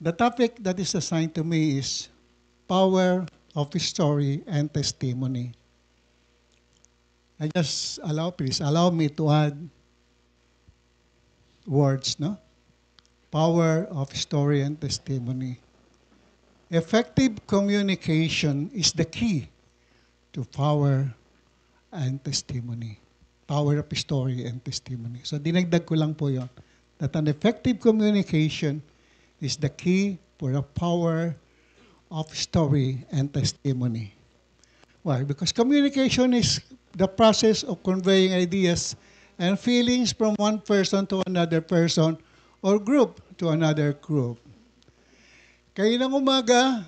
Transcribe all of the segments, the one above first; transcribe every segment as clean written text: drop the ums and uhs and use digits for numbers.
The topic that is assigned to me is power of story and testimony. Please allow me to add words, no? Power of story and testimony. Effective communication is the key to power and testimony. Power of story and testimony. So dinagdag ko lang po yun. That an effective communication is the key for the power of story and testimony. Why? Because communication is the process of conveying ideas and feelings from one person to another person or group to another group. Kaya ng umaga,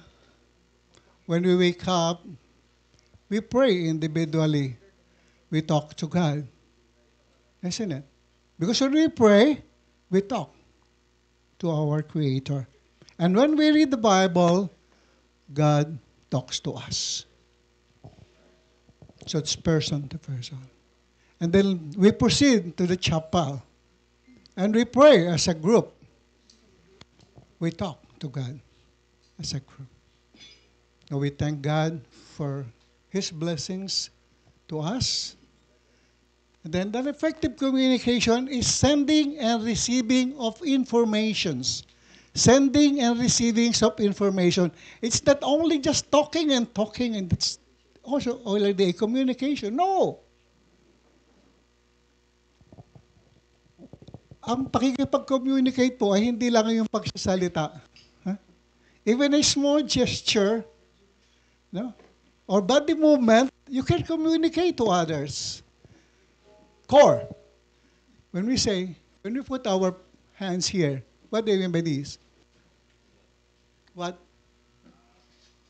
when we wake up, we pray individually. We talk to God. Isn't it? Because when we pray, we talk to our Creator. And when we read the Bible, God talks to us. So it's person to person. And then we proceed to the chapel. And we pray as a group. We talk to God as a group. And we thank God for His blessings to us. And then that effective communication is sending and receiving of informations. Sending and receiving of information. It's not only just talking and it's also already a communication. No! Ang pakikipag-communicate po ay hindi lang yung pagsasalita. Huh? Even a small gesture, no? Or body movement, you can communicate to others. Core. When we put our hands here, what do you mean by this? What?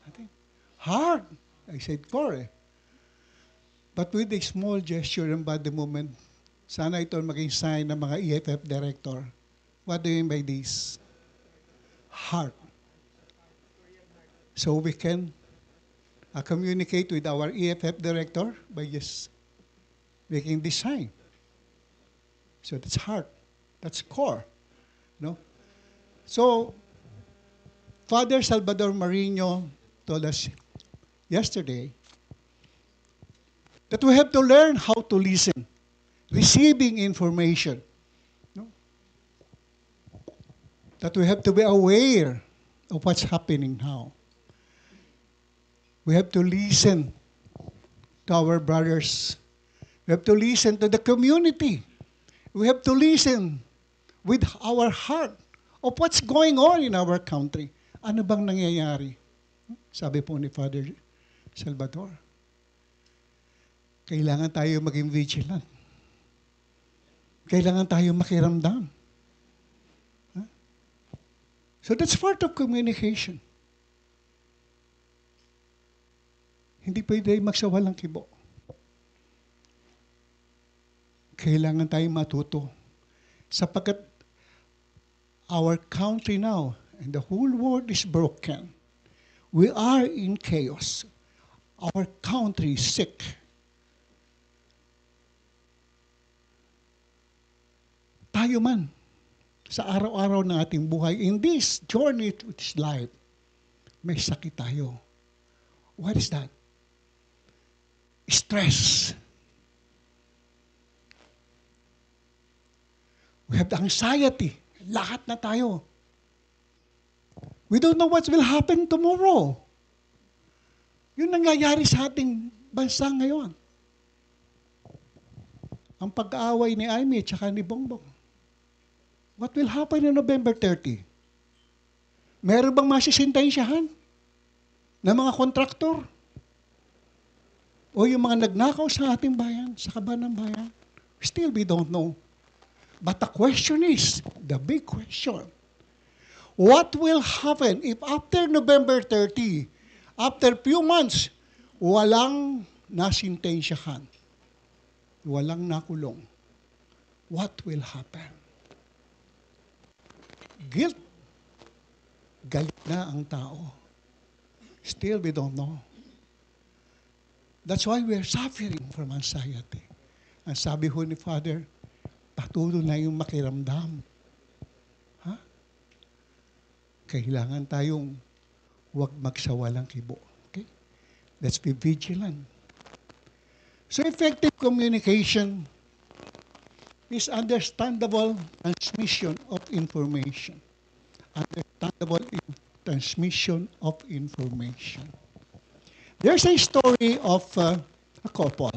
I think heart. I said core. But with a small gesture and body movement, sana ito maging sign ng mga EFF director. What do you mean by this? Heart. So we can communicate with our EFF director by just making this sign. So that's heart. That's core. No? So, Father Salvador Marino told us yesterday that we have to learn how to listen, receiving information. No? That we have to be aware of what's happening now. We have to listen to our brothers. We have to listen to the community. We have to listen with our heart of what's going on in our country. Ano bang nangyayari? Sabi po ni Father Salvador. Kailangan tayo maging vigilant. Kailangan tayo makiramdam. Huh? So that's part of communication. Hindi pwede magsawalang kibo. Kailangan tayo matuto. Sapagkat our country now and the whole world is broken. We are in chaos. Our country is sick. Tayo man, sa araw-araw ng ating buhay, in this journey to this life, may sakit tayo. What is that? Stress. We have the anxiety. Lahat na tayo. We don't know what will happen tomorrow. Yun nangyayari sa ating bansa ngayon. Ang pag-aaway ni Amy at saka ni Bongbong. What will happen on November 30? Meron bang masisintensyahan na mga kontraktor? O yung mga nagnakaw sa ating bayan, sa kaban ng bayan? Still, we don't know. But the question is, the big question, what will happen if after November 30, after few months, walang nasintensyahan, walang nakulong? What will happen? Guilt. Galit na ang tao. Still, we don't know. That's why we are suffering from anxiety. Ang sabi ho ni Father, patuloy na yung makiramdam. Ha? kailangan tayong huwag magsawalang kibo. Okay? Let's be vigilant. So effective communication is understandable transmission of information. Understandable transmission of information. There's a story of a couple.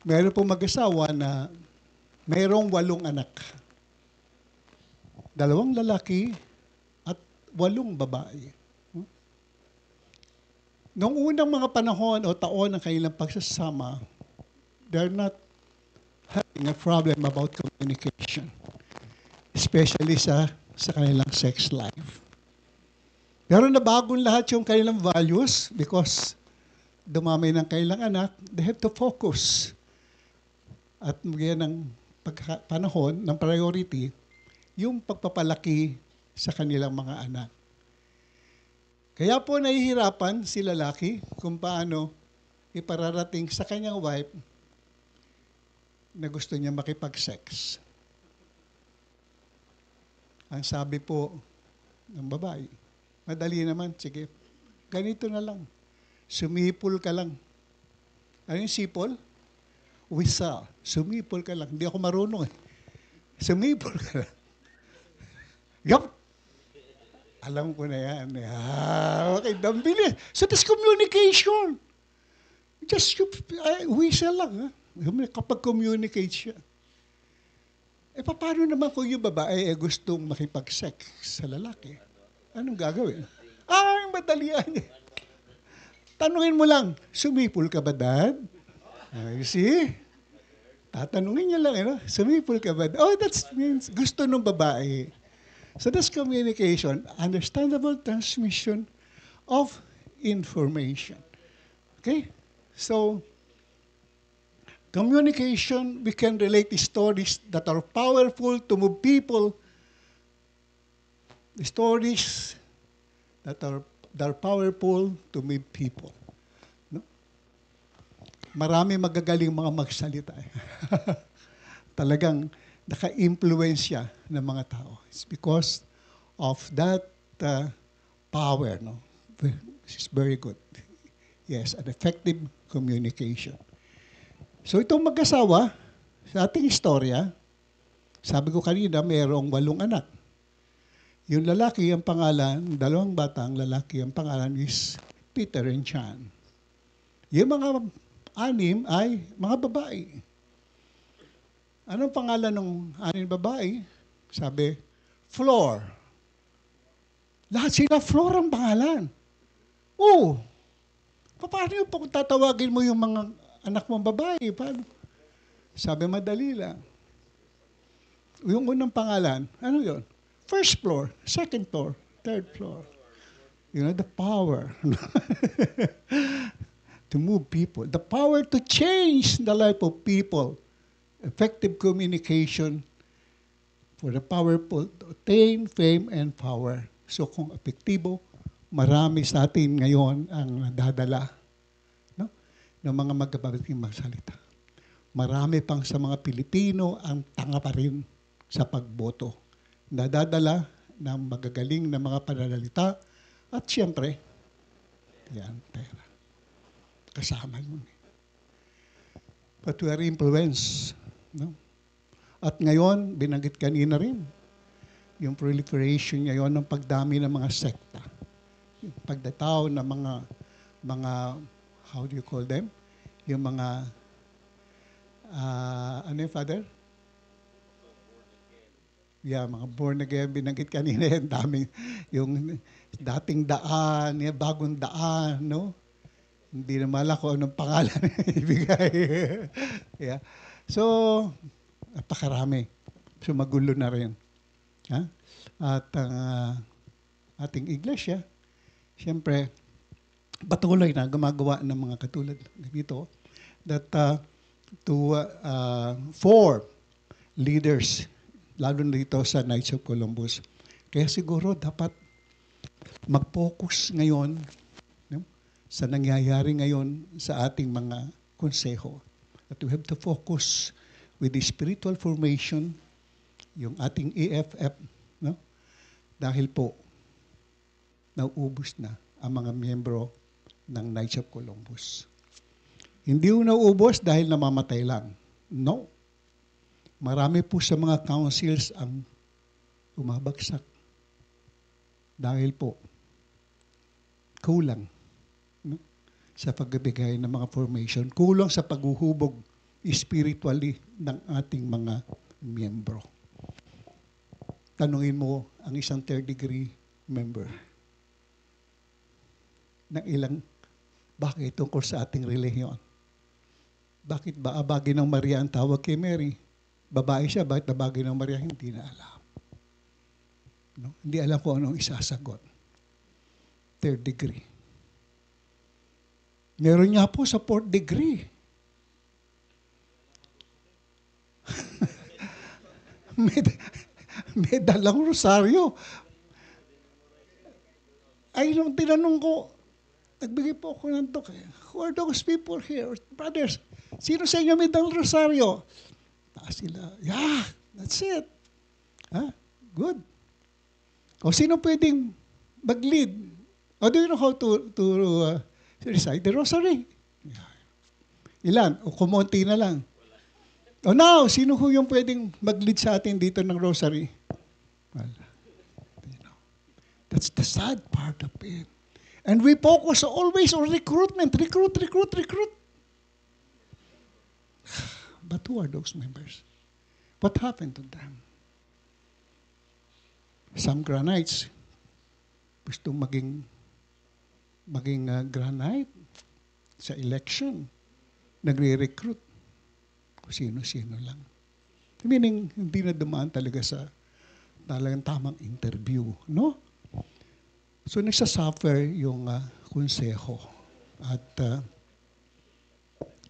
Meron pong mag-asawa na mayroong 8 anak. 2 lalaki at 8 babae. Noong unang mga panahon o taon ng kanilang pagsasama, they're not having a problem about communication, especially sa kanilang sex life. Pero nabagong lahat yung kanilang values because dumami ng kanilang anak, they have to focus at magyan ng panahon, ng priority, yung pagpapalaki sa kanilang mga anak. Kaya po nahihirapan si lalaki kung paano ipararating sa kanyang wife na gusto niya makipag-sex. Ang sabi po ng babae, madali naman, sige, ganito na lang. Sumipol ka lang. Ano yung sipol? Whistle. Sumipol ka lang. Hindi ako marunong eh. Sumipol ka lang. Yup! Alam ko na yan. Okay, dambilis. So that's communication. Just whistle lang. Kapag communicate siya. Paano naman kung yung babae gustong makipag-sex sa lalaki? Anong gagawin? Madali yan. Tanungin mo lang, sumipol ka ba, Dad? You see? Tatanungin niya lang, sumipol ka ba? Oh, that means gusto ng babae. So that's communication, understandable transmission of information. Okay? So, communication, we can relate the stories that are powerful to move people, the stories that are powerful to move people. No? Marami magagaling mga magsalita. Talagang naka-impluensya ng mga tao. It's because of that power. No? It's very good. Yes, an effective communication. So itong mag-asawa, sa ating istorya, sabi ko kanina, mayroong 8 anak. Yung lalaki, ang pangalan, 2 batang lalaki, ang pangalan is Peter and John. Yung mga 6 ay mga babae. Anong pangalan ng 6 babae? Sabi, Flor. Lahat sila Flor ang pangalan. Oh, paano yung tatawagin mo yung mga anak mong babae? Paano? Sabi, madali lang. Yung unang pangalan, ano yun? First floor, second floor, third floor. You know, the power to move people. The power to change the life of people. Effective communication for the powerful to attain fame and power. So kung epektibo, marami sa atin ngayon ang nadadala, no, ng mga magabating magsalita. Marami pang sa mga Pilipino ang tanga pa rin sa pagboto. Nadadala ng magagaling na mga pananalita at siyempre, yan, pera. Kasama yun. But we are influenced. No? At ngayon, binanggit kanina rin, yung proliferation ngayon ng pagdami ng mga sekta. Yung pagdataw ng mga, how do you call them? Yung mga, ano yung Father? Yeah, mga born again, binanggit kanina yung daming, yung dating daan, yung bagong daan, no? Hindi na mala kung anong pangalan ibigay. Yeah. So, napakarami. So, magulo na rin. Ha? At ang ating iglesia, siyempre, patuloy na gumagawa ng mga katulad dito that for leaders, lalo na dito sa Knights of Columbus. Kaya siguro dapat mag-focus ngayon, no, sa nangyayari ngayon sa ating mga konseho. That we have to focus with the spiritual formation, yung ating EFF, no, Dahil po, nauubos na ang mga miyembro ng Knights of Columbus. Hindi po nauubos dahil namamatay lang. No. Marami po sa mga councils ang umabagsak. Dahil po, kulang, no, sa pagbibigay ng mga formation, kulang sa paghuhubog spiritually ng ating mga miyembro. Tanungin mo ang isang third degree member ng ilang, bakit tungkol sa ating relihiyon? Bakit ba abagin ng Maria ang tawag kay Mary? Babae siya, bakit abagin ng Maria? Hindi na alam. No? Hindi alam kung anong isasagot. Third degree. Meron niya po sa fourth degree. may dalang rosaryo. Ay, nung tinanong ko, nagbigay po ako ng talk. Who are those people here? Brothers, sino sa inyo may dalang rosaryo? Taas sila, yeah, that's it. Good. O sino pwedeng mag-lead? O do you know how to recite the rosary? Ilan? O kumonti na lang. O now, sino ho yung pwedeng mag-lead sa atin dito ng rosary? Well, you know, that's the sad part of it. And we focus always on recruitment. Recruit. But who are those members? What happened to them? Some granites gustong maging granite sa election. Nagre-recruit. Kung sino-sino lang. Meaning, hindi na dumaan talaga sa talagang tamang interview. No? So, nagsasuffer yung konseho. At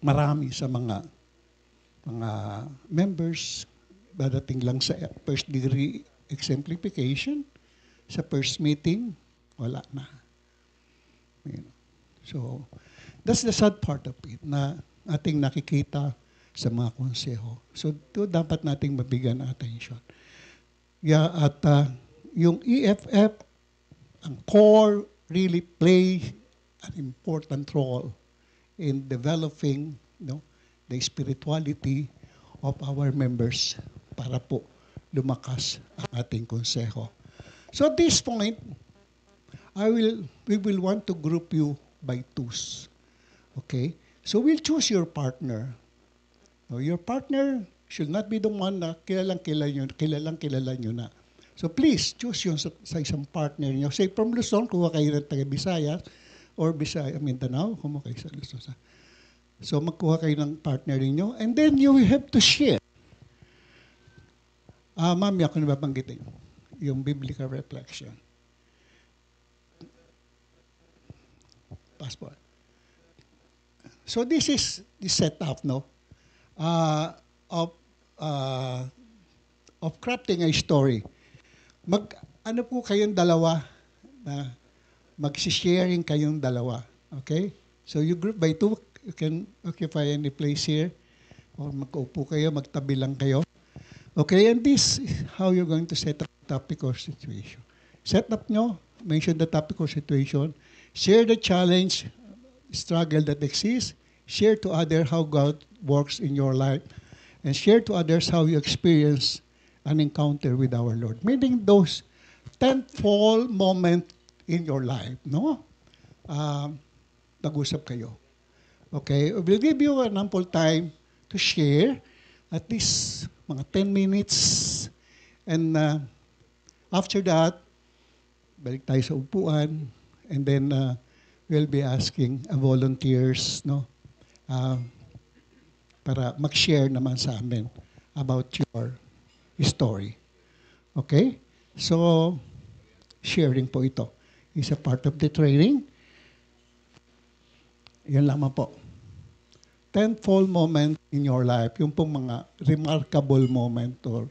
marami sa mga members dadating lang sa first degree exemplification, sa first meeting, wala na. You know. So, that's the sad part of it na ating nakikita sa mga konseho. So, ito dapat nating mabigyan ng attention. Yeah, at yung EFF, ang core really play an important role in developing, you know, the spirituality of our members para po lumakas ang ating konseho. So at this point, we will want to group you by twos. Okay? So we'll choose your partner. Now, your partner should not be the one na kilalang kilala nyo na. So please, choose yung sa isang partner nyo. Say from Luzon, kuha kayo ng taga-Bisaya, or Bisaya, Mindanao, kuha kayo sa Luzon. So magkuha kayo ng partner niyo, and then you will have to share. Ma'am, ako na babanggitin yung biblical reflection. Passport. So this is the setup, no, of crafting a story. Ano po kayong dalawa na mag-sharing kayong dalawa, okay? So you group by two, you can occupy any place here, or mag-upo kayo, magtabi lang kayo. Okay, and this is how you're going to set up the topic or situation. Set up nyo, mention the topic or situation, share the challenge, struggle that exists, share to others how God works in your life, and share to others how you experience an encounter with our Lord. Meaning those tentpole moments in your life, no? Nag-usap kayo. Okay, we'll give you an ample time to share, at least mga 10 minutes. And after that, balik tayo sa upuan. And then we'll be asking volunteers, no, para mag-share naman sa amin about your story. Okay? So, sharing po ito is a part of the training. Yan lamang po. Tenfold moment in your life, yung pong mga remarkable moment or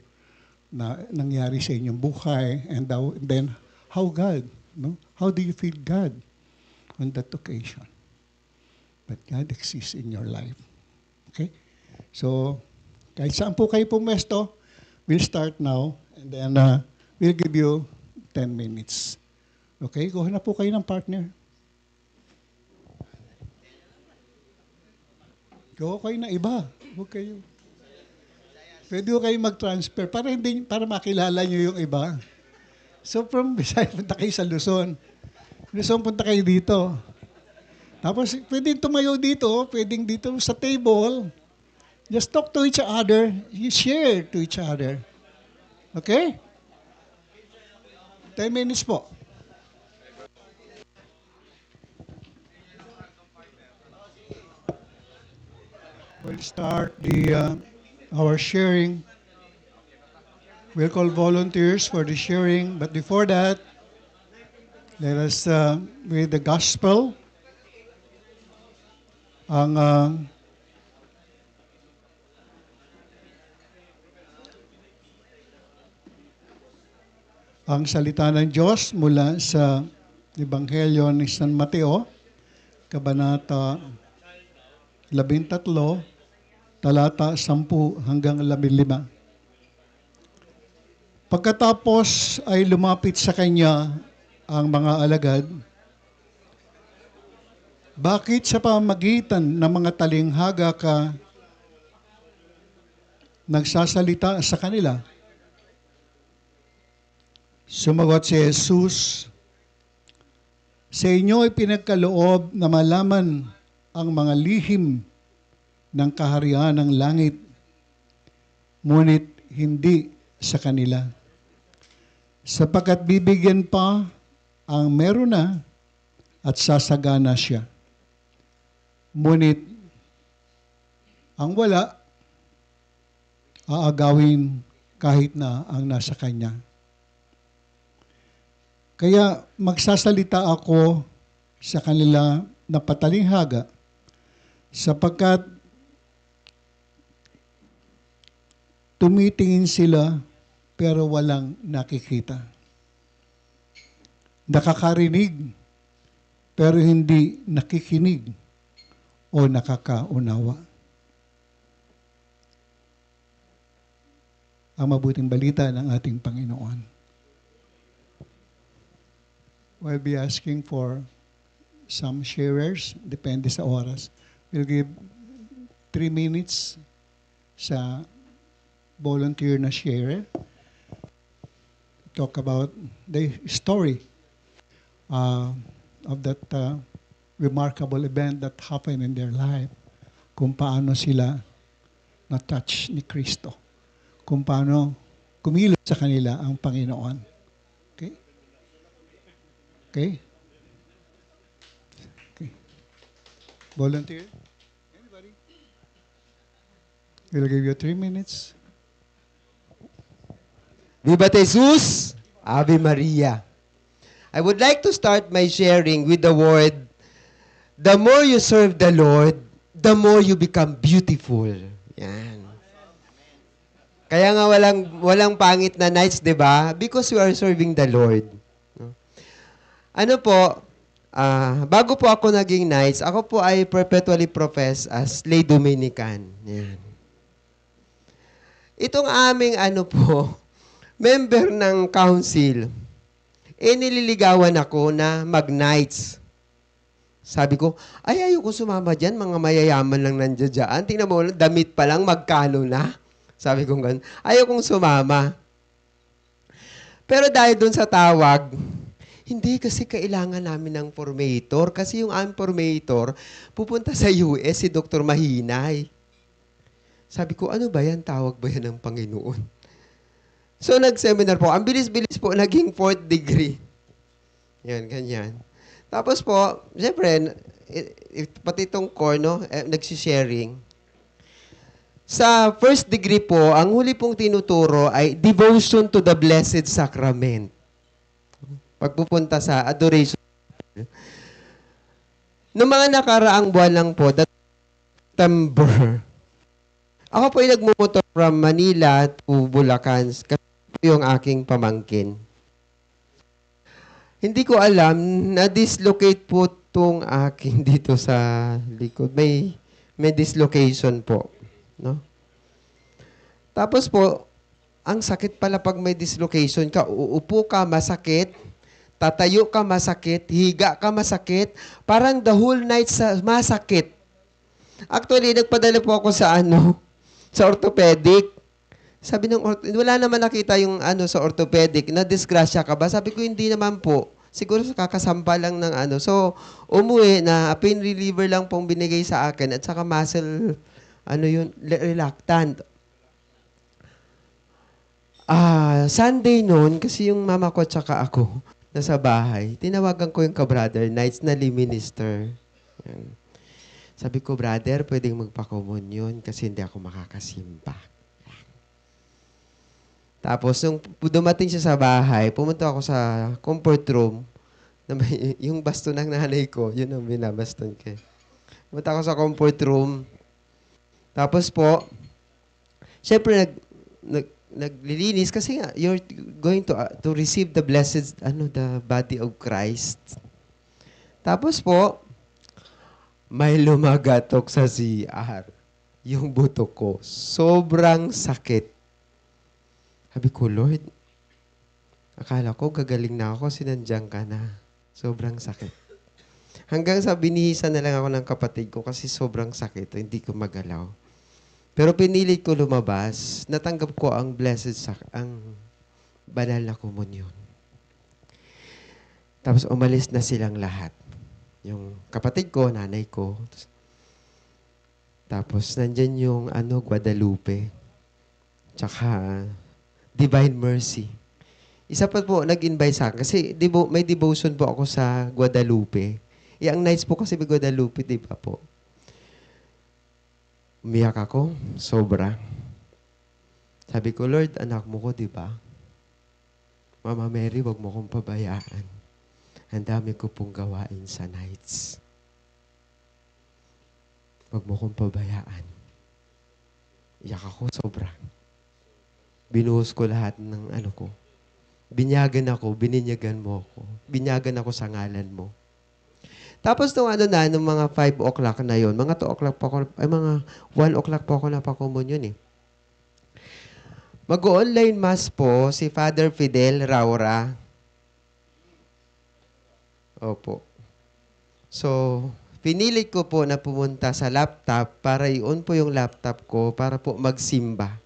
na nangyari sa inyong buhay, and then how God, no? How do you feel God on that occasion? But God exists in your life. Okay? So, kahit saan po kayo pumesto, we'll start now, and then we'll give you 10 minutes. Okay? Kuha na po kayo ng partner. Kuha kayo na iba. Huwag kayo. Pwede ko kayo mag-transfer para makilala nyo yung iba. So from Visayas, punta kayo sa Luzon. Luzon, punta kayo dito. Tapos pwedeng tumayo dito, pwedeng dito sa table. Just talk to each other. You share to each other. Okay? 10 minutes po. We'll start our sharing. We'll call volunteers for the sharing. But before that, let us read the gospel. Ang salita ng Diyos mula sa Ebanghelyo ni San Mateo, Kabanata 13, talata 10 hanggang 15. Pagkatapos ay lumapit sa kanya ang mga alagad. Bakit sa pamamagitan ng mga talinghaga ka nagsasalita sa kanila? Sumagot si Jesus, sa inyo ay pinagkaloob na malaman ang mga lihim ng kaharian ng langit, ngunit hindi sa kanila. Sapagkat bibigyan pa ang meron na at sasagana siya. Ngunit ang wala, aagawin kahit na ang nasa kanya. Kaya magsasalita ako sa kanila na patalinghaga sapagkat tumitingin sila pero walang nakikita. Nakakarinig pero hindi nakikinig o nakakaunawa. Ang mabuting balita ng ating Panginoon. We'll be asking for some sharers, depende sa oras. We'll give 3 minutes sa volunteer na sharer. Talk about the story of that remarkable event that happened in their life. Kung paano sila na-touch ni Kristo. Kung paano kumilos sa kanila ang Panginoon. Okay? Okay? Okay. Volunteer? Anybody? We'll give you 3 minutes. Viva Jesus! Ave Maria! I would like to start my sharing with the word, the more you serve the Lord, the more you become beautiful. Yan. Kaya nga walang pangit na nights, 'di ba? Because we are serving the Lord. Ano po, bago po ako naging knights, ako po ay perpetually professed as lay Dominican. Yan. Itong aming member ng council, nililigawan ako na mag-knights. Sabi ko, ayoko sumama dyan, mga mayayaman lang nandiyan dyan. Tingnan mo, damit pa lang, magkano na? Sabi ko ganun, ayokong sumama. Pero dahil dun sa tawag, hindi kasi kailangan namin ng formator. Kasi yung aming formator, pupunta sa US, si Dr. Mahinay. Sabi ko, ano ba yan? Tawag ba yan ng Panginoon? So, nag-seminar po. Ang bilis-bilis po, naging 4th degree. Yan, ganyan. Tapos po, siyempre, pati itong core, nagsisharing. Sa 1st degree po, ang huli pong tinuturo ay devotion to the Blessed Sacrament. Pagpupunta sa adoration. Noong mga nakaraang buwan lang po, September, ako po ay nagmumotor from Manila to Bulacan. Kasi yung aking pamangkin. Hindi ko alam, na-dislocate po itong aking dito sa likod. May dislocation po. No? Tapos po, ang sakit pala pag may dislocation ka. Uupo ka, masakit. Tatayo ka, masakit. Higa ka, masakit. Parang the whole night sa masakit. Actually, nagpadala po ako sa sa orthopedic. Sabi ng wala naman nakita yung sa orthopedic, na disgrasya ka ba? Sabi ko, hindi naman po. Siguro sa kakasampa lang ng So, umuwi na pain reliever lang pong binigay sa akin at saka muscle, relactant. Sunday noon, kasi yung mama ko at saka ako, nasa bahay, tinawagan ko yung ka-brother, nights na minister. Yan. Sabi ko, brother, pwedeng magpa-communion kasi hindi ako makakasimba. Tapos, nung dumating siya sa bahay, pumunta ako sa comfort room, na yung baston ng nanay ko, yun ang binabaston ko. Pumunta ako sa comfort room. Tapos po, syempre, naglilinis kasi nga, you're going to receive the blessed, the body of Christ. Tapos po, may lumagatok sa CR. Yung buto ko. Sobrang sakit. Sabi ko, Lord, akala ko gagaling na ako, sinandiyan ka na. Sobrang sakit. Hanggang sa binihisan na lang ako ng kapatid ko kasi sobrang sakit. Hindi ko magalaw. Pero pinilit ko lumabas, natanggap ko ang ang banal na komunyon. Tapos umalis na silang lahat. Yung kapatid ko, nanay ko. Tapos nandyan yung Guadalupe. Tsaka Divine Mercy. Isa pa po nag-invite sa akin kasi may devotion po ako sa Guadalupe. Ang nights po kasi may Guadalupe, di ba po? Umiyak ako, sobra. Sabi ko, Lord, anak mo ko, di ba? Mama Mary, wag mo kong pabayaan. Ang dami ko pong gawain sa nights. Wag mo kong pabayaan. Iyak ako, sobra. Binuhos ko lahat ng ko. Binyagan ako, bininyagan mo ako. Binyagan ako sa ngalan mo. Tapos nung nung mga 5 o'clock na yon, mga 2 o'clock pa ako, mga 1 o'clock pa ako napakomunyon eh. Mag-online mass po si Father Fidel Raura. Opo. So, pinilit ko po na pumunta sa laptop para i-on po yung laptop ko para po magsimba.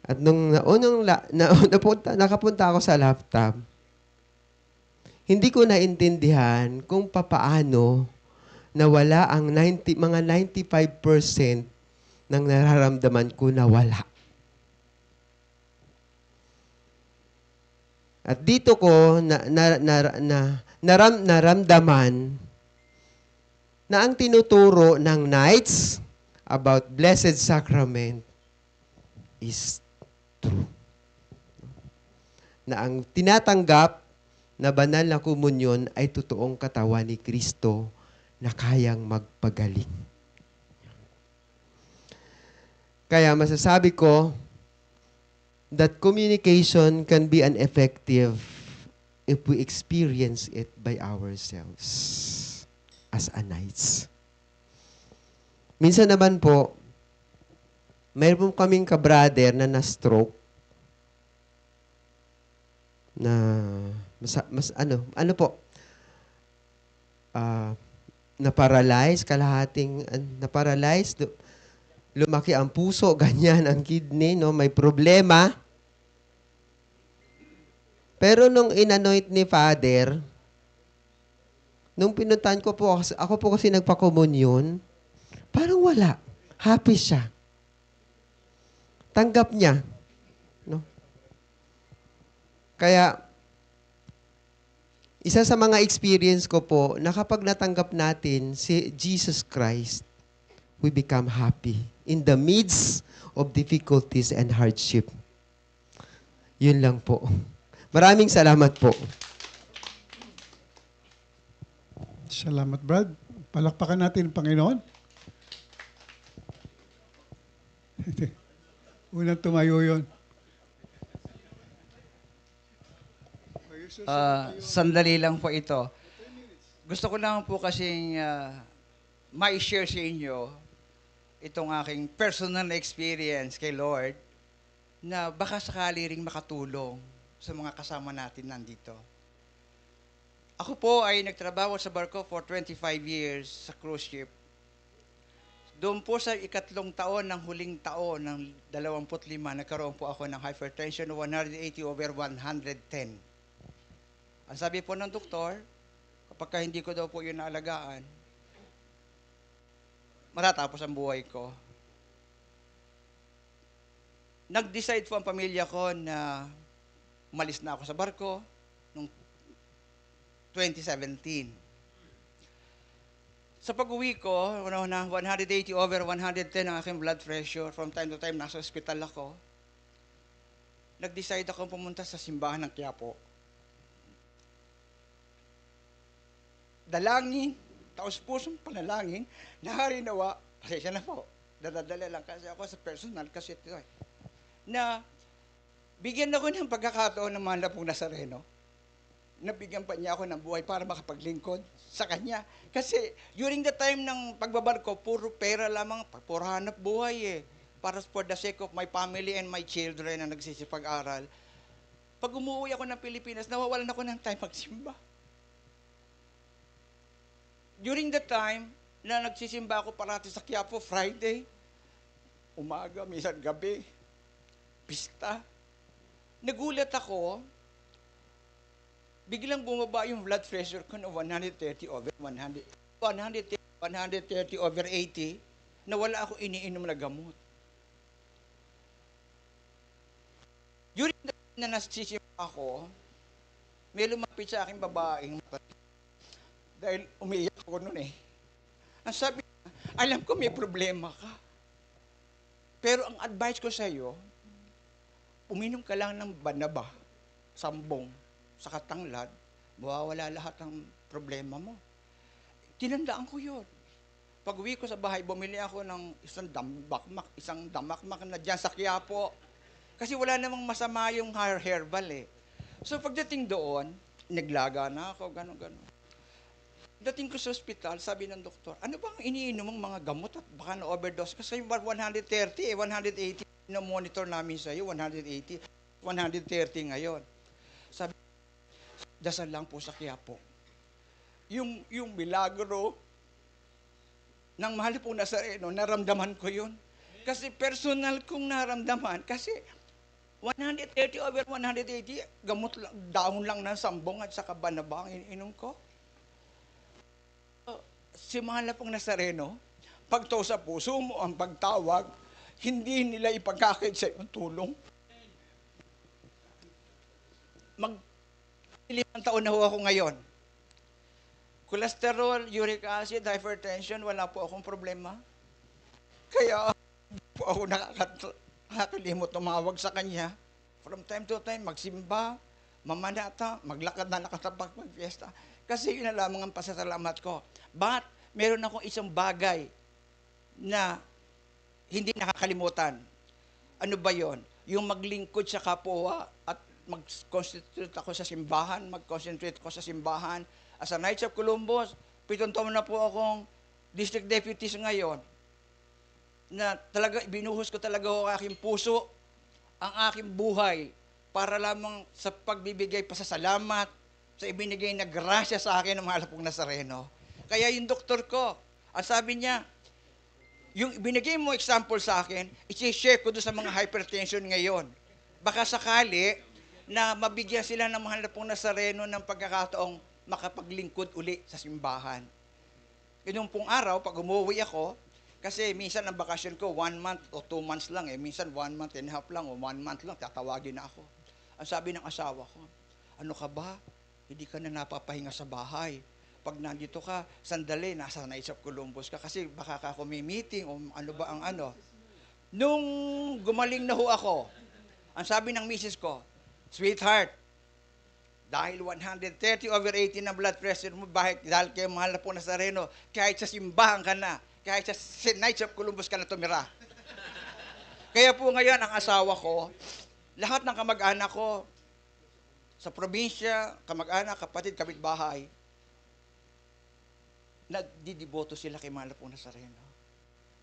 At nung nakapunta ako sa laptop, hindi ko naintindihan kung papaano nawala ang mga 95% ng nararamdaman ko nawala. At dito ko naramdaman na ang tinuturo ng nights about Blessed Sacrament is true. Na ang tinatanggap na banal na komunyon ay totoong katawan ni Kristo na kayang magpagaling. Kaya masasabi ko that communication can be an effective if we experience it by ourselves as a nights. Minsan naman po, mayroon kaming kabrader na na-stroke na na-paralyze, na-paralyze, lumaki ang puso, ganyan ang kidney, no? May problema. Pero nung inanoint ni Father, nung pinuntahan ko po, ako po kasi nagpa-communion, parang wala. Happy siya. Tanggap niya. No? Kaya, isa sa mga experience ko po, na kapag natanggap natin si Jesus Christ, we become happy in the midst of difficulties and hardship. Yun lang po. Maraming salamat po. Salamat, Brad. Palakpakan natin ang Panginoon. Unang tumayo yun. Sandali lang po ito. Gusto ko lang po kasing ma-share sa inyo itong aking personal experience kay Lord na baka sakali ring makatulong sa mga kasama natin nandito. Ako po ay nagtrabaho sa barko for 25 years sa cruise ship. Doon po sa ikatlong taon ng huling taon ng 25, nagkaroon po ako ng hypertension na 180/110. Ang sabi po ng doktor, kapag hindi ko daw po yun naalagaan, matatapos ang buhay ko. Nag-decide po ang pamilya ko na umalis na ako sa barko noong 2017. Sa pag-uwi ko, na 180/110 ang aking blood pressure, from time to time nasa ospital ako, nag-decide ako pumunta sa simbahan ng Quiapo. Dalangin, taos-pusong panalangin, naharinawa, pasensya na po, dadadala lang kasi ako sa personal kasi ito na bigyan ako ng pagkakataon ng mahal na pong Nazareno. Nabigyan pa niya ako ng buhay para makapaglingkod sa Kanya. Kasi during the time ng pagbabarko, puro pera lamang, puro hanap buhay eh. Para for the sake of my family and my children na nagsisipag-aral. Pag umuwi ako ng Pilipinas, nawawalan ako ng time magsimba. During the time na nagsisimba ako parati sa Quiapo, Friday, umaga, minsan gabi, pista. Nagulat ako, biglang bumaba yung blood pressure ko na 130/100, 130/80, na wala ako iniinom na gamot. During the time na nasisimba ako, may lumapit sa aking babaeng, dahil umiiyak ako noon eh. Ang sabi niya, alam ko may problema ka. Pero ang advice ko sa iyo, uminom ka lang ng banaba, sambong, sa katanglad, mawawala lahat ng problema mo. Tinandaan ko yun. Pag uwi ko sa bahay, bumili ako ng isang damakmak na dyan sa Quiapo. Kasi wala namang masama yung herbal eh. So pagdating doon, naglaga na ako, gano'n. Dating ko sa ospital, sabi ng doktor, ano bang iniinom mong mga gamot at baka na-overdose? Kasi yung 130 180, na-monitor namin sa'yo, 180, 130 ngayon. Sabi, dasal lang po sa Quiapo. Yung milagro ng mahal po Nazareno, naramdaman ko yun. Kasi personal kong naramdaman, kasi 130/180, gamot lang, dahon lang ng sambong at saka banaba ang ininom ko. Si mahal na pong Nazareno, pagto sa puso mo ang pagtawag, hindi nila ipagkakait sa iyong tulong. Limang taon na ho ako ngayon. Cholesterol, uric acid, hypertension, wala po akong problema. Kaya po ako nakakalimot tumawag sa Kanya. From time to time, magsimba, mamanata, maglakad na nakatapak, magfiesta. Kasi yun na lamang ang pasasalamat ko. But, meron akong isang bagay na hindi nakakalimutan. Ano ba yon? Yung maglingkod sa kapwa at mag-constitute ako sa simbahan, mag-concentrate ako sa simbahan. As a Knights of Columbus, 7 taon na po akong district deputies ngayon, na talaga, binuhos ko talaga ang aking puso, ang aking buhay, para lamang sa pagbibigay pasasalamat, sa ibinigay na grasya sa akin ng mahal pong Nazareno. Kaya yung doktor ko, ang sabi niya, yung binigay mo example sa akin, isi-share ko doon sa mga hypertension ngayon. Baka sakali, na mabigyan sila ng mahal na pong Nazareno ng pagkakataong makapaglingkod uli sa simbahan. Yung pong araw, pag umuwi ako, kasi minsan ang bakasyon ko, 1 month o 2 months lang eh. Minsan 1 month and a half lang o 1 month lang, tatawagin na ako. Ang sabi ng asawa ko, ano ka ba? Hindi ka na napapahinga sa bahay. Pag nandito ka, sandali, nasa Knights of Columbus ka kasi baka ka ako may meeting o ano ba ang ano. Nung gumaling na ho ako, ang sabi ng misis ko, sweetheart, dahil 130/80 na blood pressure mo, dahil kayo mahal na po Nazareno, kahit sa simbahan ka na, kahit sa Knights of Columbus ka na tumira. Kaya po ngayon, ang asawa ko, lahat ng kamag-anak ko, sa probinsya, kamag-anak, kapatid, kapitbahay, nagdidiboto sila kay mahal na po Nazareno.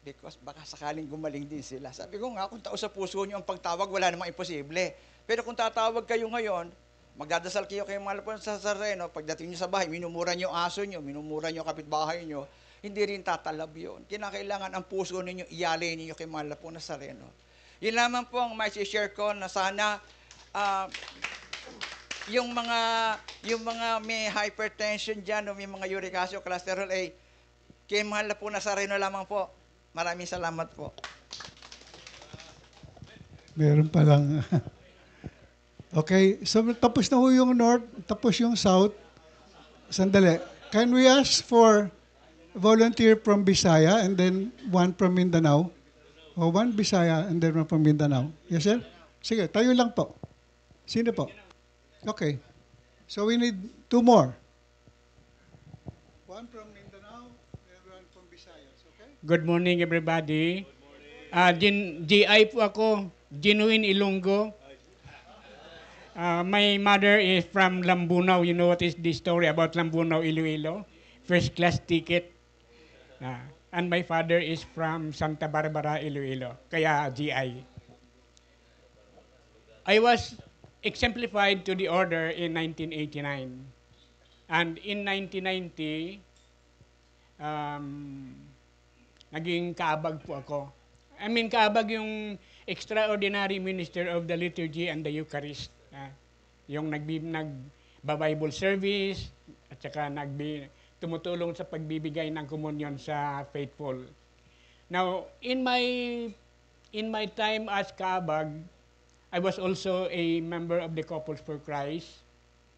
because baka sakaling gumaling din sila. Sabi ko nga, kung tao sa puso nyo ang pagtawag, wala namang imposible. Pero kung tatawag kayo ngayon, magdadasal kayo mahal po sa Nazareno, pagdating nyo sa bahay, minumura nyo aso nyo, minumura nyo kapitbahay nyo, hindi rin tatalab yun. Kinakailangan ang puso ninyo, iyalay ninyo kay mahal po Nazareno. Yun lamang po ang may share ko na sana yung mga may hypertension dyan o may mga uric acid o cholesterol ay kay mahal po Nazareno lamang po. Maraming salamat po. Meron palang... Okay, so tapos na ho yung North, tapos yung South. Sandali. Can we ask for a volunteer from Bisaya and then one from Mindanao? O one Bisaya and then one from Mindanao. Yes, sir? Sige, tayo lang po. Sino po? Okay. So we need 2 more. One from Mindanao and one from Visayas. Okay? Good morning, everybody. GI po ako, Genuine Ilonggo. My mother is from Lambunaw. You know what is the story about Lambunaw, Iloilo? First class ticket. And my father is from Santa Barbara, Iloilo. Kaya GI. I was exemplified to the order in 1989. And in 1990, naging kaabag po ako. I mean, kaabag yung extraordinary minister of the liturgy and the Eucharist. Yung nagba-Bible service at saka tumutulong sa pagbibigay ng komunyon sa faithful. Now, in my time as kaabag, I was also a member of the Couples for Christ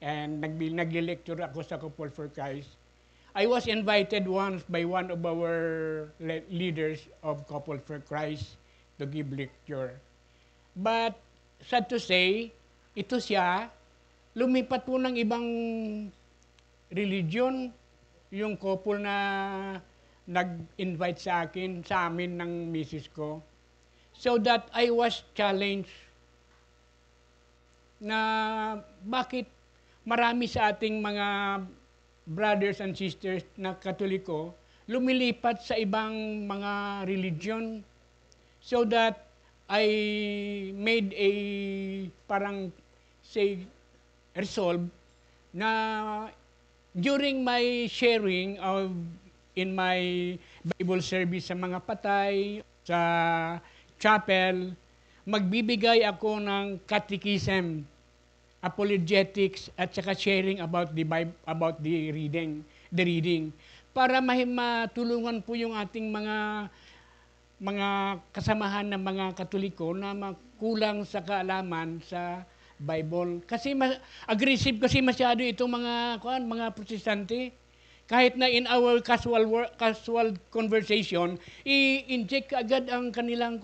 and nagli-lecture ako sa Couples for Christ. I was invited once by one of our leaders of Couples for Christ to give lecture. But sad to say, ito siya, lumipat po ng ibang religion, yung couple na nag-invite sa amin ng misis ko. So that I was challenged na bakit marami sa ating mga brothers and sisters na Katoliko lumilipat sa ibang mga religion. So that I made a parang resolve na during my sharing in my Bible service sa mga patay, sa chapel, magbibigay ako ng catechism, apologetics, at saka sharing about the Bible, about the reading, para matulungan po yung ating mga kasamahan ng mga Katoliko na kulang sa kaalaman sa Bible. Kasi aggressive kasi masyado itong mga protestante. Kahit na in our casual conversation, i-inject agad ang kanilang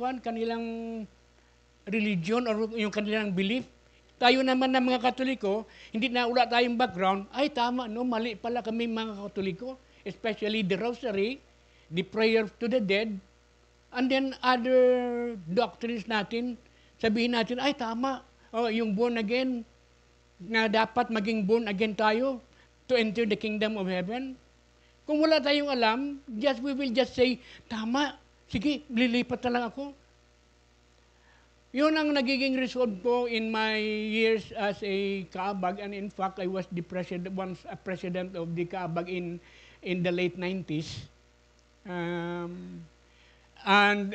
religion or yung kanilang belief. Tayo naman ng mga Katoliko, hindi na wala tayong background, ay tama, no, mali pala kami mga Katoliko, especially the rosary, the prayer to the dead, and then other doctrines natin, sabihin natin, ay tama, yung born again, na dapat maging born again tayo to enter the kingdom of heaven. Kung wala tayong alam, we will just say, tama, sige, lilipat na lang ako. Yun ang nagiging result ko in my years as a kaabag, and in fact, I was once a president of the kaabag in the late 90s. And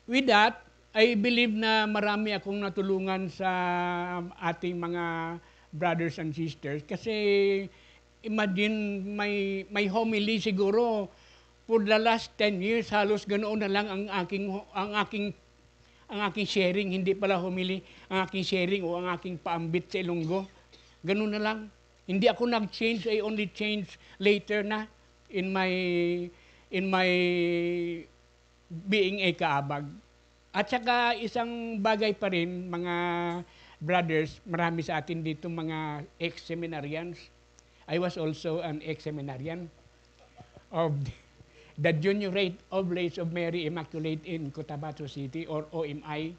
with that, I believe na marami akong natulungan sa ating mga brothers and sisters. Kasi imagine my homily siguro for the last 10 years, halos ganoon na lang ang aking sharing, hindi pala homily, ang aking sharing o ang aking paambit sa Ilonggo. Ganoon na lang. Hindi ako nag-change, I only change later na in my being a kaabag. At saka isang bagay pa rin, mga brothers, marami sa atin dito mga ex-seminarians. I was also an ex-seminarian of the Junior Oblates of Mary Immaculate in Cotabato City, or OMI.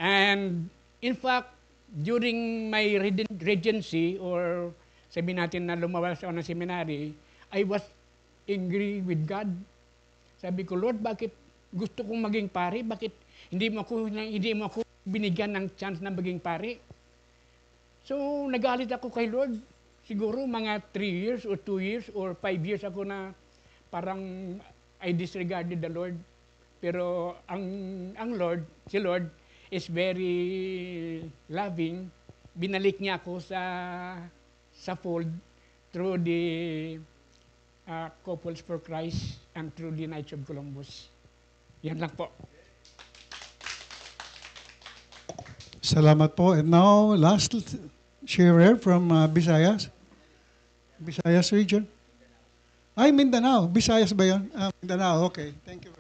And in fact, during my regency, or sabihin natin na lumabas ako ng seminary, I was angry with God. Sabi ko, Lord, bakit gusto kong maging pari? Bakit hindi mo ako binigyan ng chance na maging pari? So, nagalit ako kay Lord. Siguro mga 3 years or 2 years or 5 years ako na parang I disregarded the Lord. Pero si Lord is very loving. Binalik niya ako sa fold through the Couples for Christ and through the Knights of Columbus. Yan lang po. Salamat po. And now, last sharer from Visayas. Visayas region. Ay, Mindanao. Visayas ba yun? Mindanao, okay. Thank you.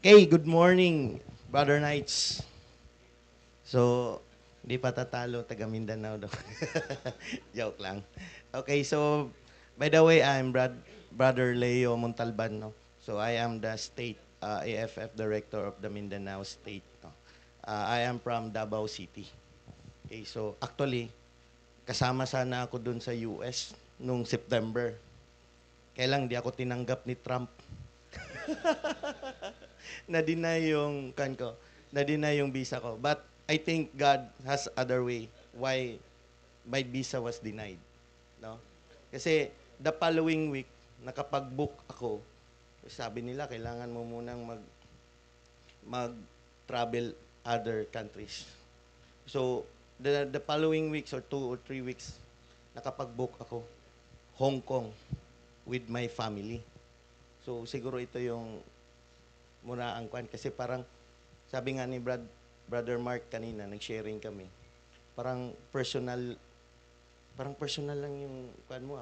Okay, good morning, Brother Knights. So, di pa tatalo, taga Mindanao daw. Joke lang. Okay, so, by the way, I'm Brother Leo Montalban. No? So, I am the State AFF Director of the Mindanao State. No? I am from Davao City. Okay, so, actually, kasama sana ako dun sa US nung September. Kailang di ako tinanggap ni Trump. Na-deny yung visa ko. But I think God has other way why my visa was denied. No? Kasi the following week, nakapag-book ako, sabi nila, kailangan mo munang mag-travel other countries. So, the following weeks or 2 or 3 weeks, nakapag-book ako, Hong Kong, with my family. So, siguro ito yung muna ang kwan. Kasi parang, sabi nga ni Brother Mark kanina, nag-sharing kami, parang personal lang yung kwan mo,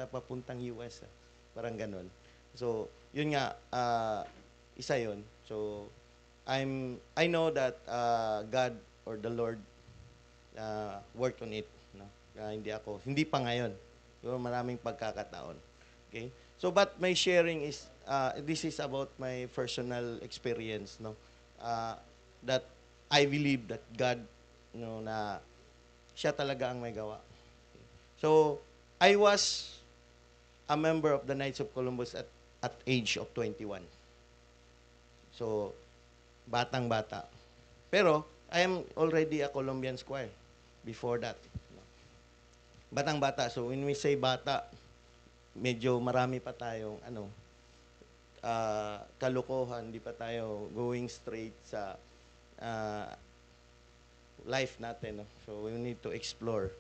papuntang US. Parang ganon. So, yun nga, isa yun. So, I know that God or the Lord worked on it. No? Hindi pa ngayon. So, maraming pagkakataon. Okay? So, but my sharing is, this is about my personal experience, no? That I believe that God, na siya talaga ang may gawa. Okay. So, I was a member of the Knights of Columbus at age of 21. So, batang-bata. Pero, I am already a Colombian squire before that. Batang-bata. So, when we say bata, medyo marami pa tayong kalokohan, di pa tayo going straight sa life natin. No? So, we need to explore.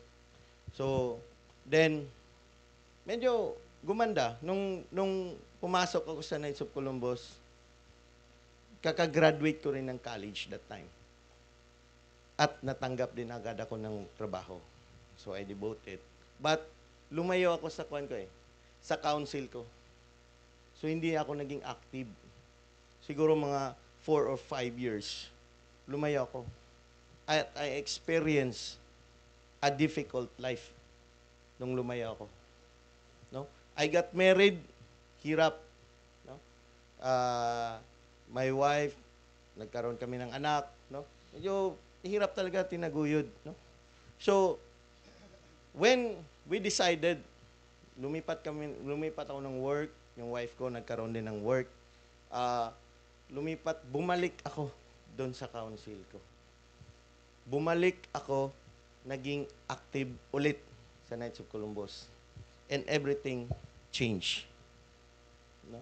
So, then, medyo gumanda. Nung pumasok ako sa Knights of Columbus, kakagraduate ko rin ng college that time. At natanggap din agad ako ng trabaho. So, I devoted. But, lumayo ako sa sa council ko. So, hindi ako naging active. Siguro mga 4 or 5 years, lumayo ako. At I experienced a difficult life nung lumayo ako. No? I got married, hirap. No? My wife, nagkaroon kami ng anak. No? Medyo hirap talaga, tinaguyod. No? So, when we decided, lumipat ako ng work, yung wife ko nagkaroon din ng work, bumalik ako doon sa council ko. Bumalik ako, naging active ulit sa Knights of Columbus. And everything changed. No?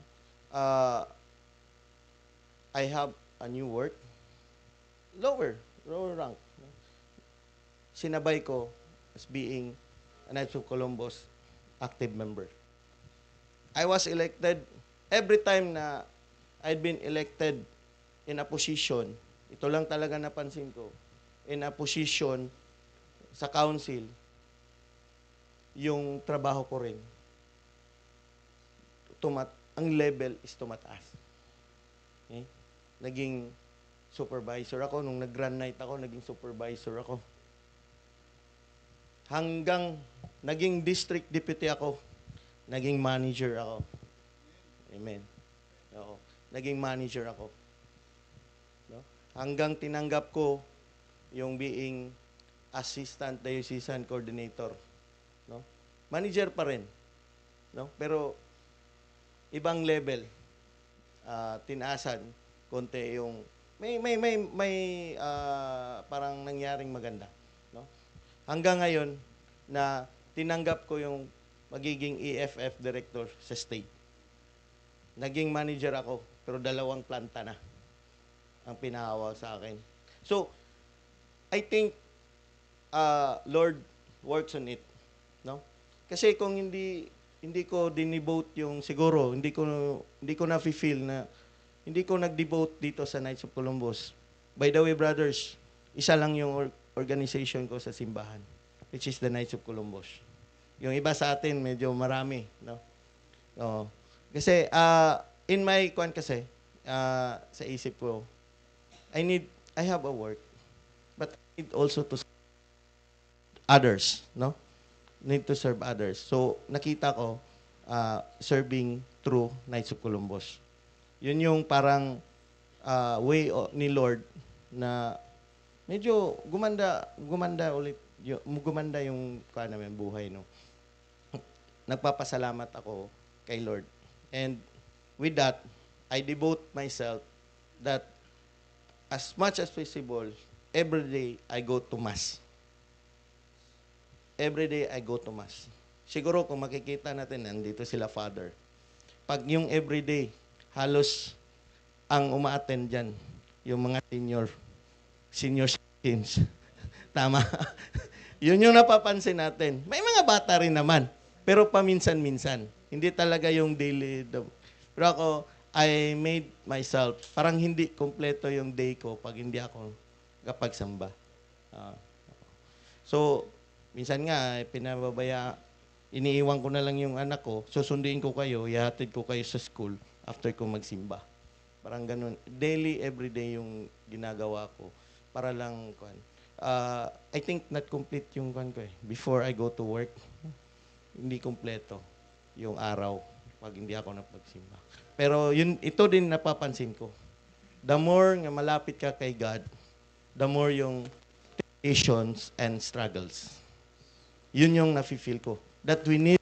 I have a new work, lower rank. No? Sinabay ko as being a Knights of Columbus active member. I was elected, every time na I'd been elected in a position, ito lang talaga napansin ko, in a position sa council, yung trabaho ko rin, ang level is tumataas. Okay? Naging supervisor ako, nung nag-grand night ako, naging supervisor ako. Hanggang naging district deputy ako, naging manager ako. Amen. Oo. Naging manager ako. No? Hanggang tinanggap ko yung being assistant diocesan coordinator. No? Manager pa rin. No? Pero ibang level. Tinaasan konti yung parang nangyaring maganda, no? Hanggang ngayon na tinanggap ko yung magiging EFF director sa state. Naging manager ako, pero 2 planta na ang pinahawak sa akin. So, I think Lord works on it, no? Kasi kung hindi ko dinivote yung siguro, hindi ko na feel na hindi ko nag-devote dito sa Knights of Columbus. By the way, brothers, isa lang yung organization ko sa simbahan, which is the Knights of Columbus. Yung iba sa atin, medyo marami, no? Kasi, in my kasi, sa isip ko, I have a work, but I need also to serve others, no? Need to serve others. So, nakita ko, serving through Knights of Columbus. Yun yung parang way ni Lord na medyo gumanda ulit, gumanda yung namin buhay, no? Nagpapasalamat ako kay Lord. And with that, I devote myself that as much as possible, every day I go to Mass. Every day I go to Mass. Siguro kung makikita natin, nandito sila Father. Pag yung everyday, halos ang uma-attend dyan, yung mga senior citizens. Tama. Yun yung napapansin natin. May mga bata rin naman, pero paminsan-minsan. Hindi talaga yung daily. Pero ako, I made myself, parang hindi kompleto yung day ko pag hindi ako kapagsamba. So, minsan nga, iniiwan ko na lang yung anak ko, susunduin ko kayo, ihatid ko kayo sa school after ko magsimba. Parang ganun. Daily, everyday yung ginagawa ko. Para lang, I think not complete yung ko eh. Before I go to work, hindi kompleto yung araw pag hindi ako napagsimba. Pero ito din napapansin ko. The more nga malapit ka kay God, the more yung temptations and struggles. Yun yung nafe-feel ko. That we need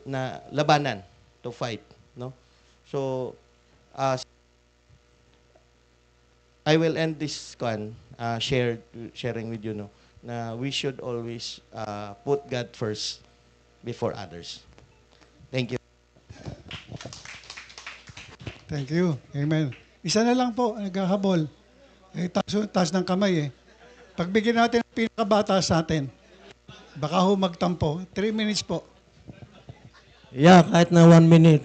na labanan to fight, no? So, I will end this sharing with you, no, na we should always put God first before others. Thank you. Thank you. Amen. Isa na lang po, naghahabol. Taas ng kamay eh. Pagbigyan natin ang pinakabata sa atin. Baka ho magtampo. 3 minutes po. Yeah, kahit na 1 minute.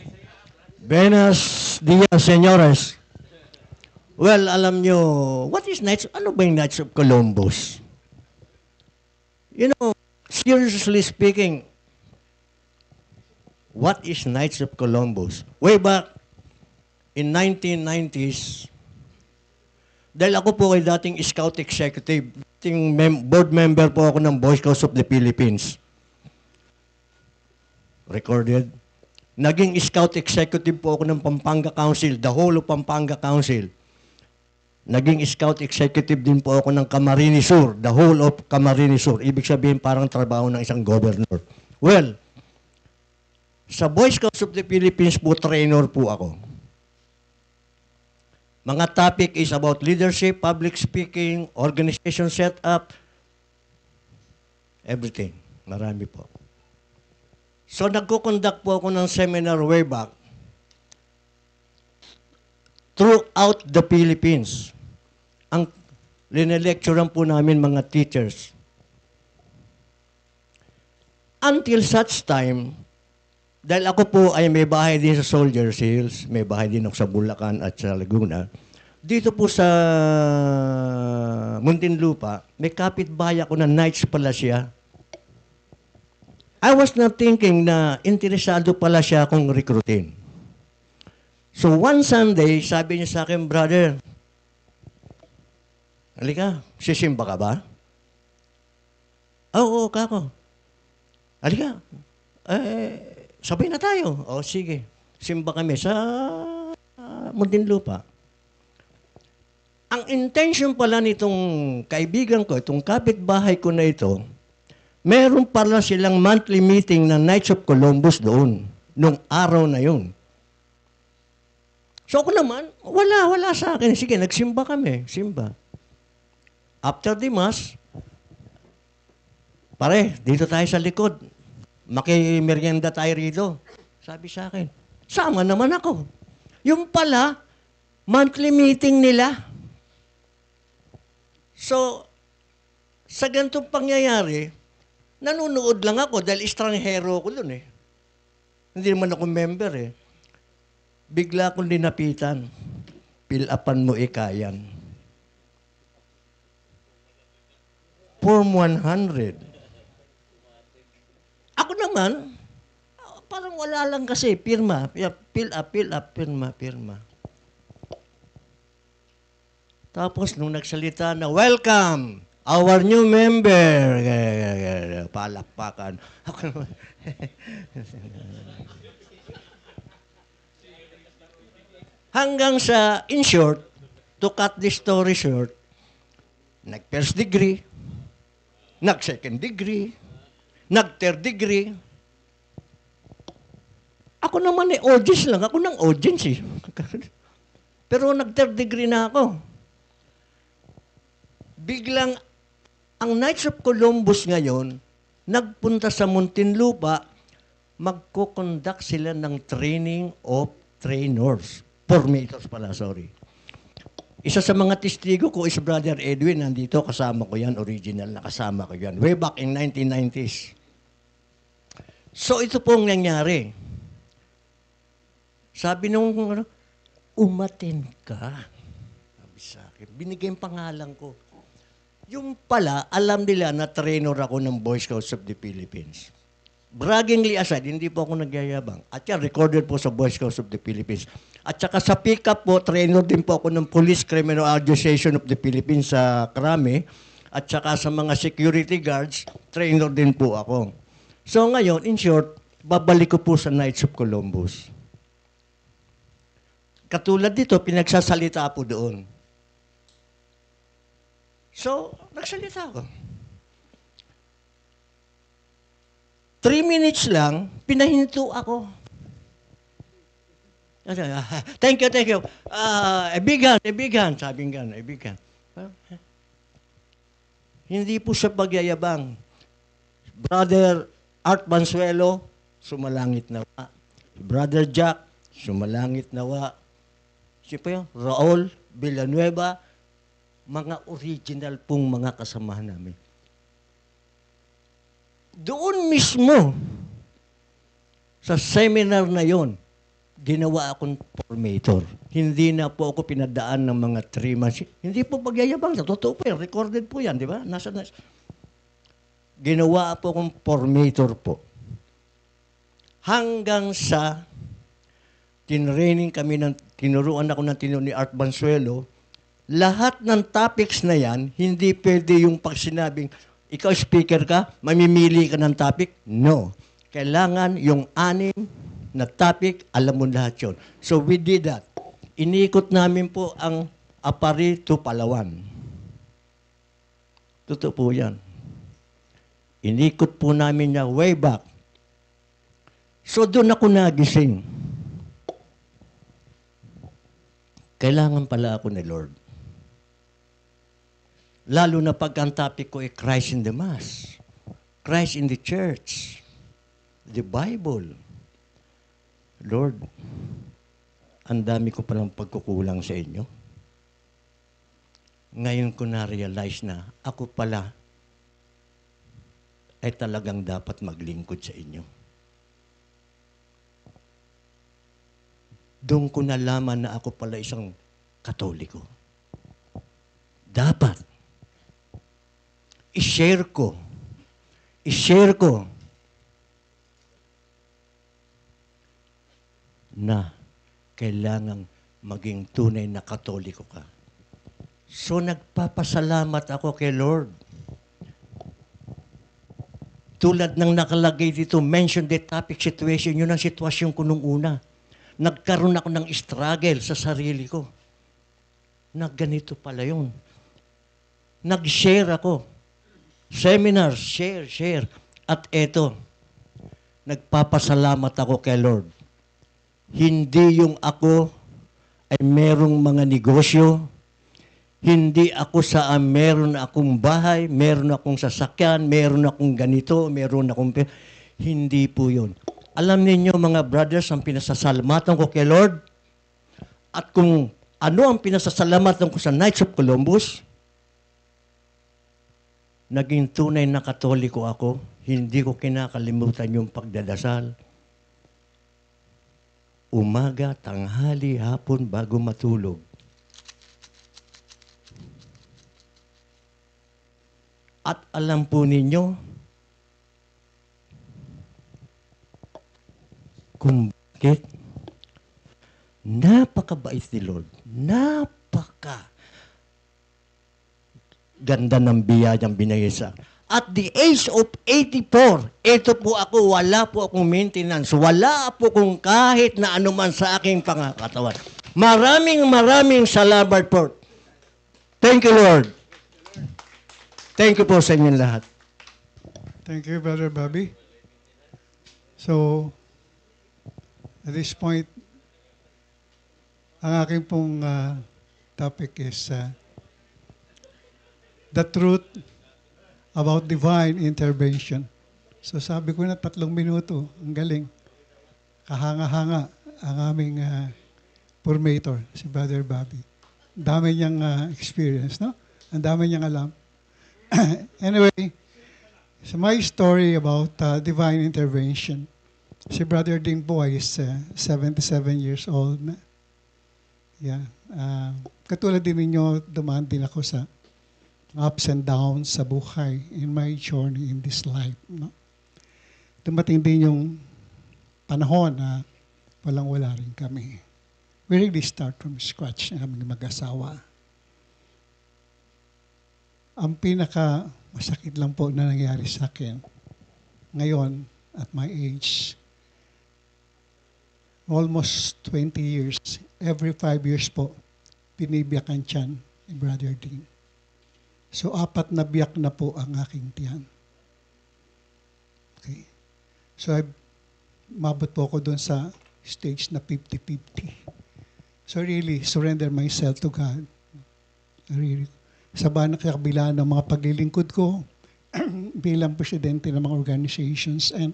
Buenos dias, señores. Well, alam nyo, what is Knights? Ano ba yung Knights of Columbus? You know, seriously speaking, what is Knights of Columbus? Way back in 1990s, dahil ako po ay dating Scout Executive, dating board member po ako ng Boy Scouts of the Philippines. Recorded. Naging Scout Executive po ako ng Pampanga Council, the whole of Pampanga Council. Naging Scout Executive din po ako ng Camarines Sur, the whole of Camarines Sur. Ibig sabihin parang trabaho ng isang governor. Well, sa Boy Scouts of the Philippines po, trainer po ako. Mga topic is about leadership, public speaking, organization setup, everything. Marami po. So, nagko-conduct po ako ng seminar way back throughout the Philippines. Ang linelecturean po namin mga teachers. Until such time, dahil ako po ay may bahay din sa Soldiers Hills, may bahay din ako sa Bulacan at sa Laguna, dito po sa Muntinlupa, may kapitbahay ako na Knights pala siya. I was not thinking na interesado pala siya akong recruitin. So one Sunday, sabi niya sa akin, brother, halika, sisimba ka ba? Oo, kako. Halika, sabay na tayo. O, sige. Simba kami sa Muntinlupa. Ang intention pala nitong kaibigan ko, itong kapitbahay ko na ito, meron pala silang monthly meeting ng Knights of Columbus doon. nung araw na yun. So ako naman, wala sa akin. Sige, nagsimba kami. Simba. After the mass, pare, dito tayo sa likod. Makimerienda tayo rito. Sabi sa akin, sama naman ako. Yung pala, monthly meeting nila. So, sa ganitong pangyayari, nanonood lang ako dahil estranghero ko dun eh. Hindi naman ako member eh. Bigla akong dinapitan. Pilapan mo ikayan. Form 100. Ako naman, parang wala lang kasi. Pirma. Fill up, pirma. Tapos nung nagsalita na, welcome, our new member. Palakpakan. Ako naman, hanggang sa, in short, to cut the story short, nag-first degree, nag-second degree, nag-third degree. Ako naman audience lang. Ako ng audience eh. Pero nag-third degree na ako. Biglang, ang Knights of Columbus ngayon, nagpunta sa Muntinlupa, magko-conduct sila ng training of trainers. Formators pala, sorry. Isa sa mga testigo ko is Brother Edwin. Nandito, kasama ko yan. Original na kasama ko yan. Way back in 1990s. So, ito pong nangyari. Sabi nung, umaten ka. Sabi sa akin. Binigay yung pangalan ko. Yung pala, alam nila na trainer ako ng Boy Scouts of the Philippines. Braggingly aside, hindi po ako nagyayabang. At yan, recorded po sa Boy Scouts of the Philippines. At saka sa pick-up po, trainer din po ako ng Police Criminal Association of the Philippines sa Krame. At saka sa mga security guards, trainer din po ako. So ngayon, in short, babalik ko po sa Knights of Columbus. Katulad dito, pinagsasalita po doon. So, nagsalita ako. 3 minutes lang, pinahinto ako. Thank you. A big hand, sabi nga, a big hand. Hindi po siya pagyayabang. Brother Art Bansuelo, sumalangit nawa. Brother Jack, sumalangit nawa. Siya pa yun, Raul Villanueva, mga original pong mga kasamahan namin. Doon mismo, sa seminar na yon, ginawa akong formator. Hindi na po ako pinadaan ng mga 3 months. Hindi po pagyayabang. Totoo po yan. Recorded po yan, di ba? Ginawa po akong formator po. Hanggang sa tinuruan ako ng tinuro ni Art Bansuelo, lahat ng topics na yan, hindi pwede yung pag sinabing, ikaw speaker ka, mamimili ka ng topic? No. Kailangan yung 6 na topic, alam mo lahat yun. So we did that. Inikot namin po ang Apari to Palawan. Totoo po yan. Inikot po namin niya way back. So doon ako nagising. Kailangan pala ako ni Lord. Lalo na pag ang topic ko ay Christ in the Mass, Christ in the Church, the Bible. Lord, ang dami ko palang pagkukulang sa inyo. Ngayon ko na-realize na ako pala ay talagang dapat maglingkod sa inyo. Doon ko nalaman na ako pala isang Katoliko. Dapat i-share ko na kailangang maging tunay na Katoliko ka. So nagpapasalamat ako kay Lord. Tulad ng nakalagay dito, mention the topic situation, yun ang sitwasyon ko nung una. Nagkaroon ako ng struggle sa sarili ko. Na ganito pala yun. Nag-share ako. Seminars, share. At eto, nagpapasalamat ako kay Lord. Hindi yung ako ay merong mga negosyo, hindi ako meron akong bahay, meron akong sasakyan, meron akong ganito, meron akong... Hindi po yun. Alam ninyo mga brothers, ang pinasasalamatan ko kay Lord, at kung ano ang pinasasalamatan ko sa Knights of Columbus, naging tunay na Katoliko ako, hindi ko kinakalimutan yung pagdadasal. Umaga, tanghali, hapon, bago matulog. At alam po ninyo, kung bakit, napakabait ni Lord. Ganda ng biyayang binigay sa akin. At the age of 84, ito po ako, wala po akong maintenance. Wala po kung kahit na anuman sa aking pangakatawan. Maraming salamat po. Thank you, Lord. Thank you po sa inyong lahat. Thank you, Brother Bobby. So, at this point, ang aking pong topic is the truth about divine intervention. So sabi ko na 3 minuto, ang galing. Kahanga-hanga ang aming formator, si Brother Bobby. Ang dami niyang experience, no? Ang dami niyang alam. Anyway, so my story about divine intervention. Si Brother Ding po is 77 years old na. Yeah. Katulad din ninyo, dumaan din ako sa ups and downs sa buhay in my journey in this life. No? Dumating din yung panahon na walang-wala rin kami. We really start from scratch na aming mag-asawa. Ang pinaka masakit lang po na nangyari sa akin ngayon at my age, almost 20 years, every 5 years po, binibiyakan tiyan ni Brother Dean. So, 4 na biyak na po ang aking tiyan. Okay. So, mabot po ako doon sa stage na 50-50. So, really, surrender myself to God. Really. Sa kabila ng mga paglilingkod ko, bilang presidente ng mga organizations and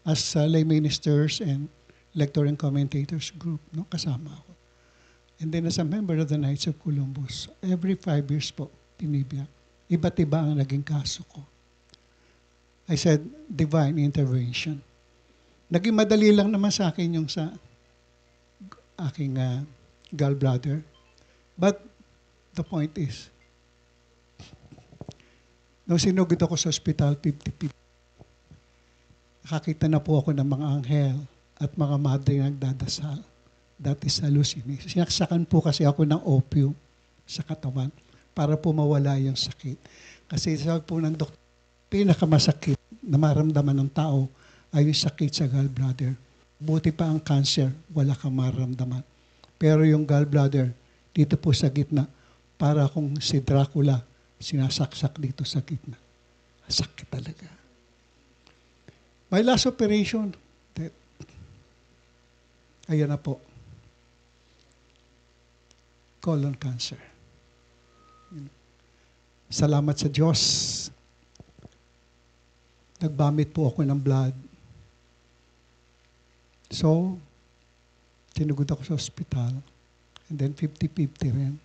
as lay ministers and lector and commentators group, no, kasama ako. And then as a member of the Knights of Columbus, every 5 years po, tinibiyak. Iba't iba ang naging kaso ko. I said, divine intervention. Naging madali lang naman sa akin yung sa aking gallbladder. But the point is, nung sinugod ako sa hospital, 50-50, nakakita na po ako ng mga anghel at mga madre na nagdadasal. That is hallucination. Sinaksakan po kasi ako ng opium sa katawan para po mawala yung sakit. Kasi sabi po ng doktor, pinakamasakit na maramdaman ng tao ay yung sakit sa gallbladder. Buti pa ang cancer, wala kang maramdaman. Pero yung gallbladder, dito po sa gitna, para kung si Dracula, sinasaksak dito sa gitna. Sakit talaga. My last operation, ayan na po. Colon cancer. Salamat sa Diyos. Nagbamit po ako ng blood. So, tinugod ako sa hospital. And then 50-50 rin.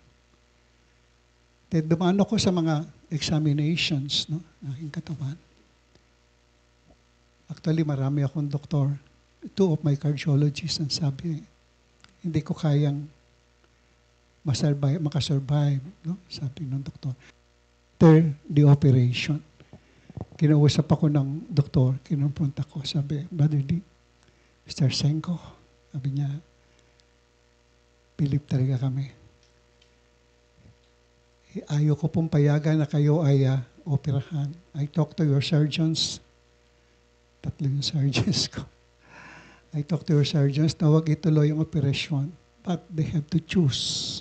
Then dumaan ako sa mga examinations, no, ng aking katawan. Actually, marami akong doktor. 2 of my cardiologists ang sabi, hindi ko kayang makasurvive, no? Sabi ng doktor. After the operation, kinausap ako ng doktor, kinumpunta ko, sabi, Brother D, Mr. Senko, sabi niya, Philip talaga kami. Ayaw ko pong payagan na kayo ay operahan. I talked to your surgeons. 3 yung surgeons ko. I talked to your surgeons na huwag ituloy yung operasyon. But they have to choose.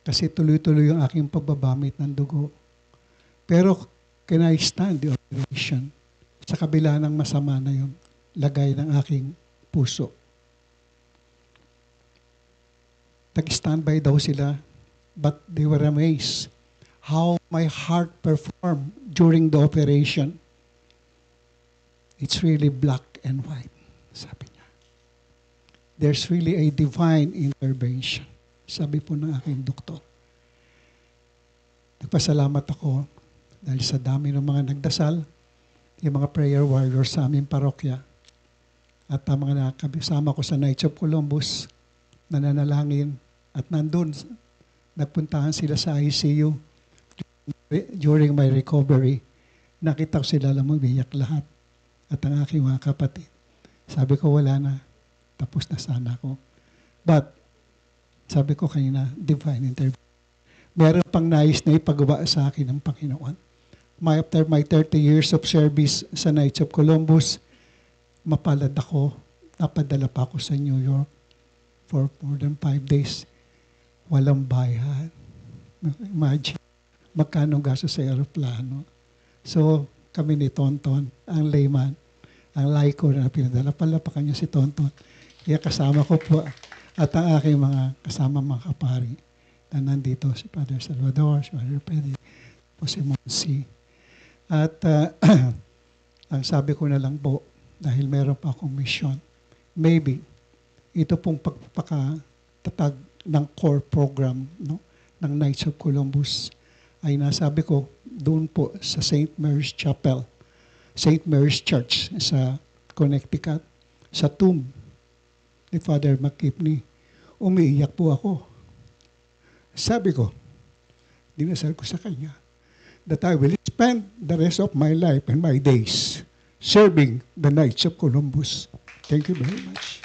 Kasi tuloy-tuloy yung aking pagbabamit ng dugo. Pero can I stand the operation? Sa kabila ng masama na yun. lagay ng aking puso. Nag-standby daw sila, but they were amazed how my heart performed during the operation. It's really black and white, sabi niya. There's really a divine intervention, sabi po ng aking doktor. Nagpasalamat ako dahil sa dami ng mga nagdasal, yung mga prayer warriors sa aming parokya, at ang mga nakasama ko sa Knights of Columbus, nananalangin, at nandun, nagpuntahan sila sa ICU during my recovery. Nakita ko sila lang umiyak lahat. At ang aking mga kapatid. Sabi ko, wala na. Tapos na sana ako. But, sabi ko kanina, divine intervention. Meron pang nais na ipagawa sa akin ng Panginoon. After my 30 years of service sa Knights of Columbus, mapalad ako. Napadala pa ako sa New York for more than 5 days. Walang bayad. Imagine, magkano gasto sa aeroplano. So, kami ni Tonton, ang layman, ang laiko na pinadala. Palapakan niyo si Tonton. Kaya kasama ko po at ang aking mga kasama mga kapari na nandito, si Father Salvador, si Father Pedro, po si Monsi. At ang sabi ko na lang po, dahil meron pa akong mission, maybe, ito pong pagpakatatag ng core program, no, ng Knights of Columbus ay nasabi ko doon po sa St. Mary's Chapel, St. Mary's Church sa Connecticut, sa tomb ni Father McKipney. Umiiyak po ako. Sabi ko, dinasal ko sa kanya that I will spend the rest of my life and my days serving the Knights of Columbus. Thank you very much.